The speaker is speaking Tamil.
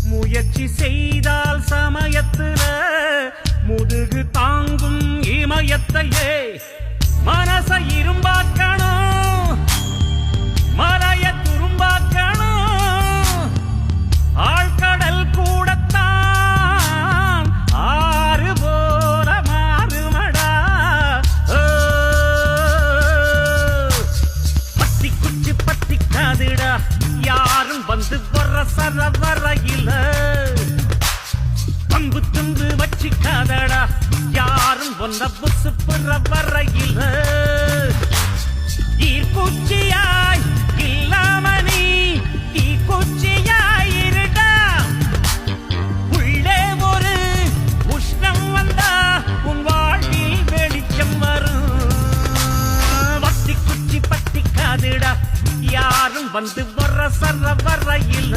முயற்சி செய்தால் சமயத்துல முதுகு தாங்கும் இமயத்தையே மனச இரும்பாக்கணும் மலைய துரும்பாக்கணும் ஆழ்கடல் கூடத்தான் ஆறு போல மாறுமடா பத்தி குச்சி பத்தி காதுடா யாரும் வந்து வர சரவரையில பம்பு தும்பு வச்சிக்காதடா யாரும் ஒன்ன புசு புற வரையில ஈர்க்குச்சியாய் இல்லாம நீ தீக்குச்சியாய் இருடா உள்ளே ஒரு உஷ்ணம் வந்தா உன் வாழ்வில் வெளிச்சம் வரும் வத்தி குச்சி பத்தி காதுடா யாரும் வந்து வர சர வரையில